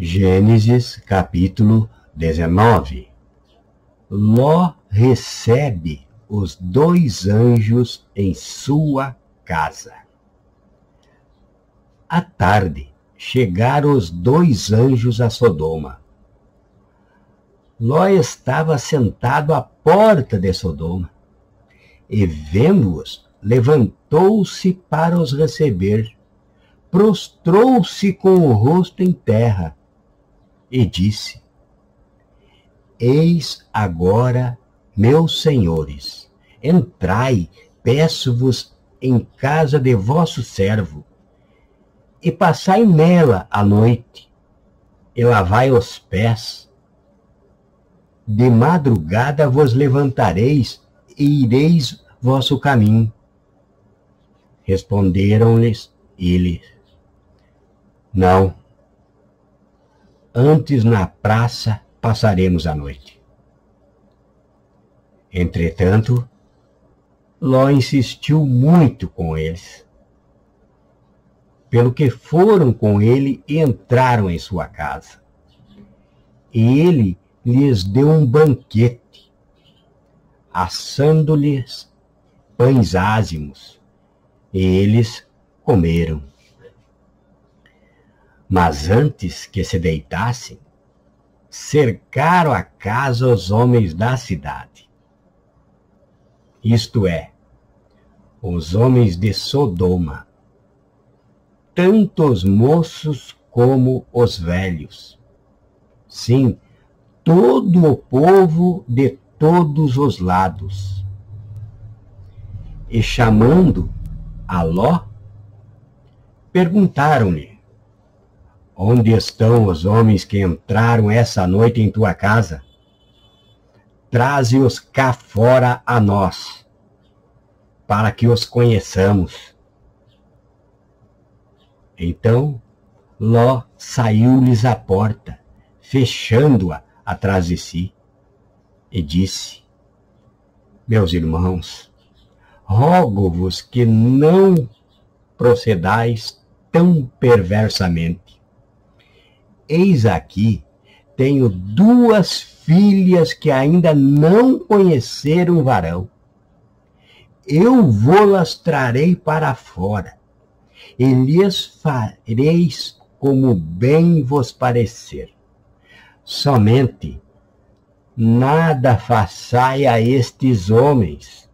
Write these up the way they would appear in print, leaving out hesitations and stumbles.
Gênesis capítulo 19. Ló recebe os 2 anjos em sua casa. À tarde, chegaram os 2 anjos a Sodoma. Ló estava sentado à porta de Sodoma, e vendo-os, levantou-se para os receber, prostrou-se com o rosto em terra, e disse: Eis agora, meus senhores, entrai, peço-vos, em casa de vosso servo, e passai nela a noite, e lavai os pés. De madrugada vos levantareis, e ireis vosso caminho. Responderam-lhes eles: Não, antes na praça passaremos a noite. Entretanto, Ló insistiu muito com eles, pelo que foram com ele e entraram em sua casa. E ele lhes deu um banquete, assando-lhes pães ázimos, e eles comeram. Mas antes que se deitassem, cercaram a casa os homens da cidade, isto é, os homens de Sodoma, tanto os moços como os velhos, sim, todo o povo de todos os lados. E chamando a Ló, perguntaram-lhe: Onde estão os homens que entraram essa noite em tua casa? Traze-os cá fora a nós, para que os conheçamos. Então Ló saiu-lhes à porta, fechando-a atrás de si, e disse: Meus irmãos, rogo-vos que não procedais tão perversamente. Eis aqui, tenho 2 filhas que ainda não conheceram varão. Eu vô-las trarei para fora, e lhes fareis como bem vos parecer. Somente nada façai a estes homens,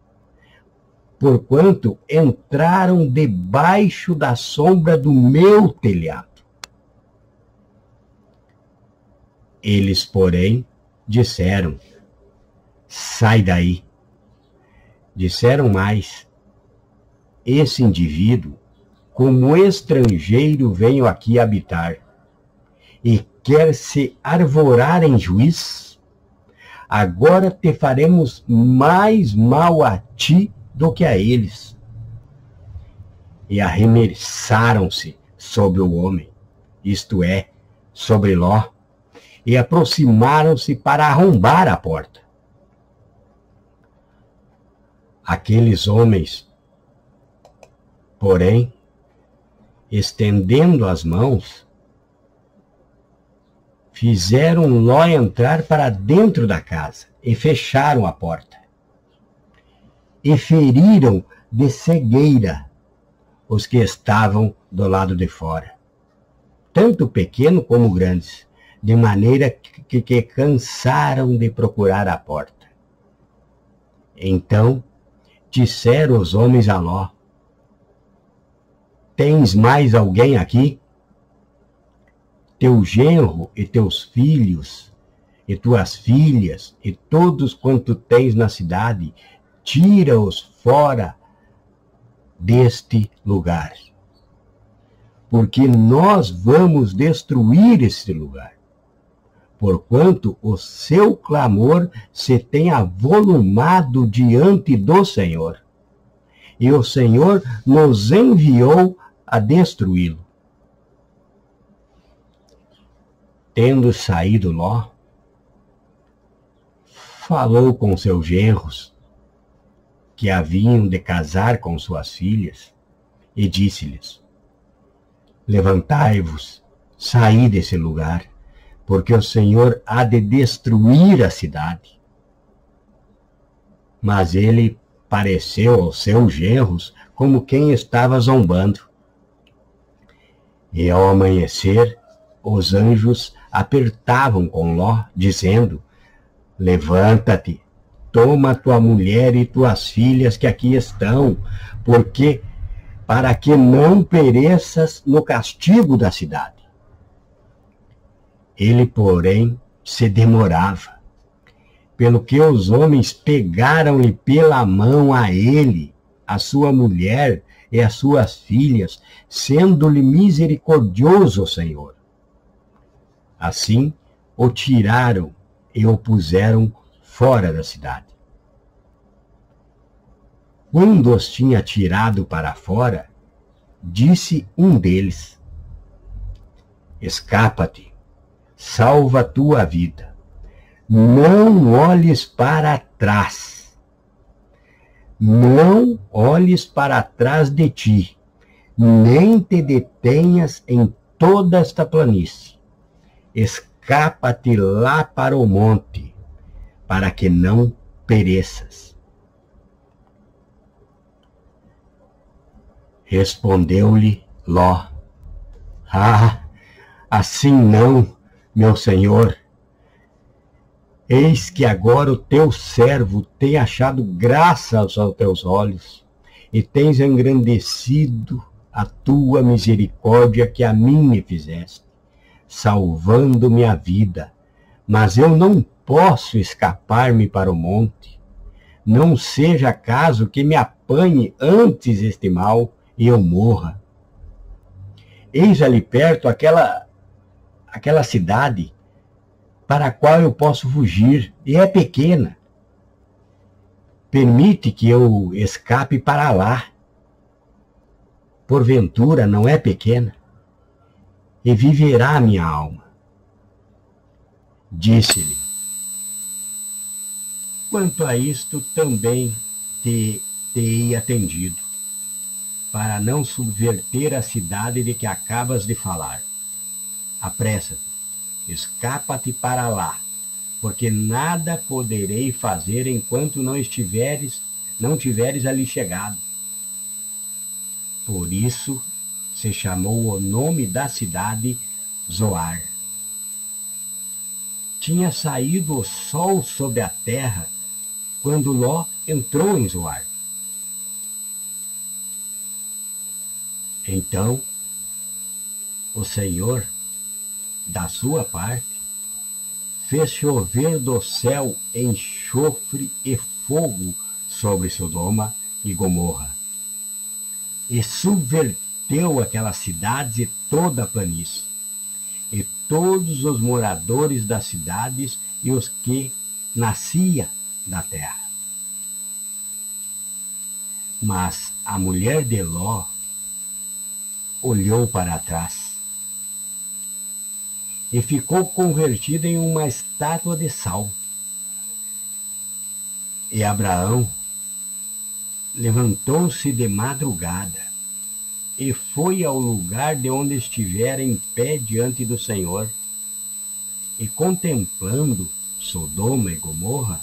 porquanto entraram debaixo da sombra do meu telhado. Eles, porém, disseram: Sai daí. Disseram mais: Esse indivíduo, como estrangeiro, veio aqui habitar, e quer se arvorar em juiz? Agora te faremos mais mal a ti do que a eles. E arremessaram-se sobre o homem, isto é, sobre Ló, e aproximaram-se para arrombar a porta. Aqueles homens, porém, estendendo as mãos, fizeram Ló entrar para dentro da casa e fecharam a porta. E feriram de cegueira os que estavam do lado de fora, tanto pequeno como grandes, de maneira que cansaram de procurar a porta. Então disseram os homens a Ló: Tens mais alguém aqui? Teu genro e teus filhos, e tuas filhas, e todos quanto tens na cidade, tira-os fora deste lugar, porque nós vamos destruir este lugar, porquanto o seu clamor se tem avolumado diante do Senhor, e o Senhor nos enviou a destruí-lo. Tendo saído Ló, falou com seus genros, que haviam de casar com suas filhas, e disse-lhes: Levantai-vos, saí desse lugar, porque o Senhor há de destruir a cidade. Mas ele pareceu aos seus genros como quem estava zombando. E ao amanhecer, os anjos apertavam com Ló, dizendo: levanta-te, toma tua mulher e tuas filhas que aqui estão, para que não pereças no castigo da cidade. Ele, porém, se demorava, pelo que os homens pegaram-lhe pela mão a ele, a sua mulher e as suas filhas, sendo-lhe misericordioso o Senhor. Assim, o tiraram e o puseram fora da cidade. Quando os tinha tirado para fora, disse um deles: escapa-te, salva tua vida, não olhes para trás, não olhes para trás de ti, nem te detenhas em toda esta planície, escapa-te lá para o monte, para que não pereças. Respondeu-lhe Ló: ah, assim não, meu senhor. Eis que agora o teu servo tem achado graça aos teus olhos, e tens engrandecido a tua misericórdia que a mim me fizeste, salvando-me a vida. Mas eu não posso escapar-me para o monte. Não seja caso que me apanhe antes este mal e eu morra. Eis ali perto aquela cidade para a qual eu posso fugir, e é pequena. Permite que eu escape para lá. Porventura não é pequena, e viverá a minha alma. Disse-lhe: quanto a isto também te atendido, para não subverter a cidade de que acabas de falar. Apressa-te, escapa-te para lá, porque nada poderei fazer enquanto não tiveres ali chegado. Por isso se chamou o nome da cidade Zoar. Tinha saído o sol sobre a terra quando Ló entrou em Zoar. Então, o Senhor, da sua parte, fez chover do céu enxofre e fogo sobre Sodoma e Gomorra, e subverteu aquelas cidades e toda a planície, e todos os moradores das cidades e os que nasciam da terra. Mas a mulher de Ló olhou para trás e ficou convertida em uma estátua de sal. E Abraão levantou-se de madrugada e foi ao lugar de onde estivera em pé diante do Senhor, e contemplando Sodoma e Gomorra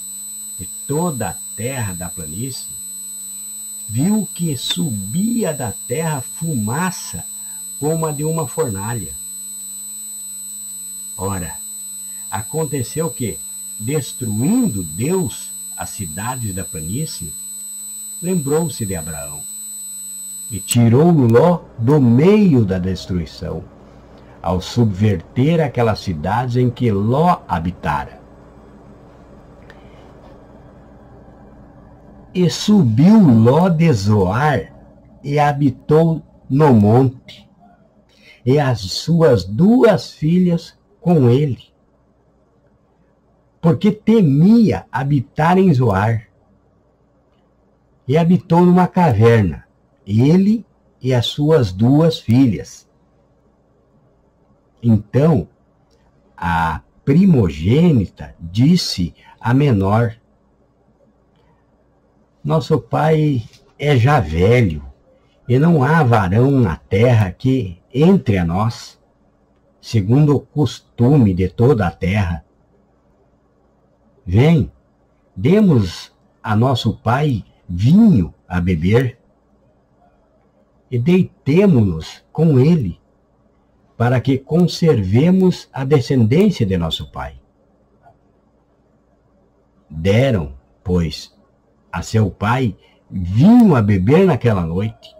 e toda a terra da planície, viu que subia da terra fumaça como a de uma fornalha. Ora, aconteceu que, destruindo Deus as cidades da planície, lembrou-se de Abraão e tirou Ló do meio da destruição, ao subverter aquelas cidades em que Ló habitara. E subiu Ló de Zoar e habitou no monte, e as suas duas filhas com ele, porque temia habitar em Zoar. E habitou numa caverna, ele e as suas duas filhas. Então a primogênita disse à menor: nosso pai é já velho, e não há varão na terra que entre a nós. segundo o costume de toda a terra. Vem, demos a nosso pai vinho a beber e deitemo-nos com ele, para que conservemos a descendência de nosso pai. Deram, pois, a seu pai vinho a beber naquela noite,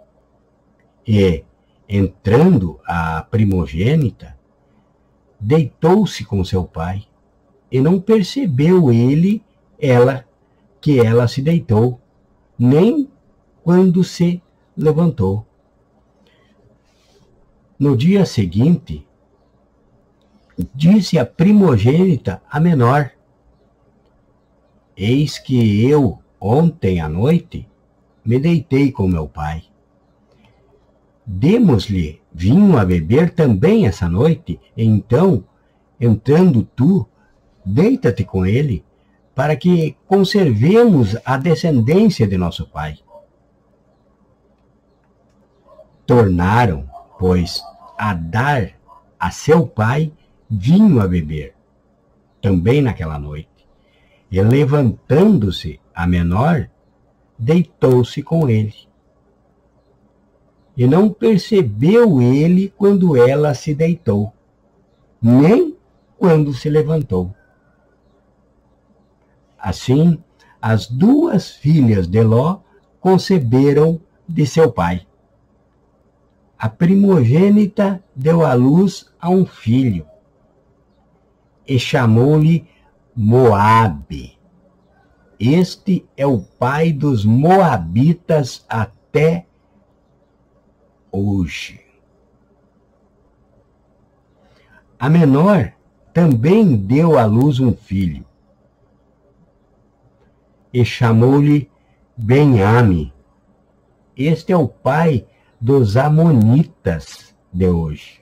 e, entrando a primogênita, deitou-se com seu pai, e não percebeu que ela se deitou, nem quando se levantou. No dia seguinte, disse a primogênita à menor: eis que eu, ontem à noite, me deitei com meu pai. Demos-lhe vinho a beber também essa noite, e então, entrando tu, deita-te com ele, para que conservemos a descendência de nosso pai. Tornaram, pois, a dar a seu pai vinho a beber, também naquela noite. E levantando-se a menor, deitou-se com ele. E não percebeu ele quando ela se deitou, nem quando se levantou. Assim, as duas filhas de Ló conceberam de seu pai. A primogênita deu à luz a um filho e chamou-lhe Moabe. Este é o pai dos moabitas até hoje. A menor também deu à luz um filho e chamou-lhe Benjame. Este é o pai dos amonitas de hoje.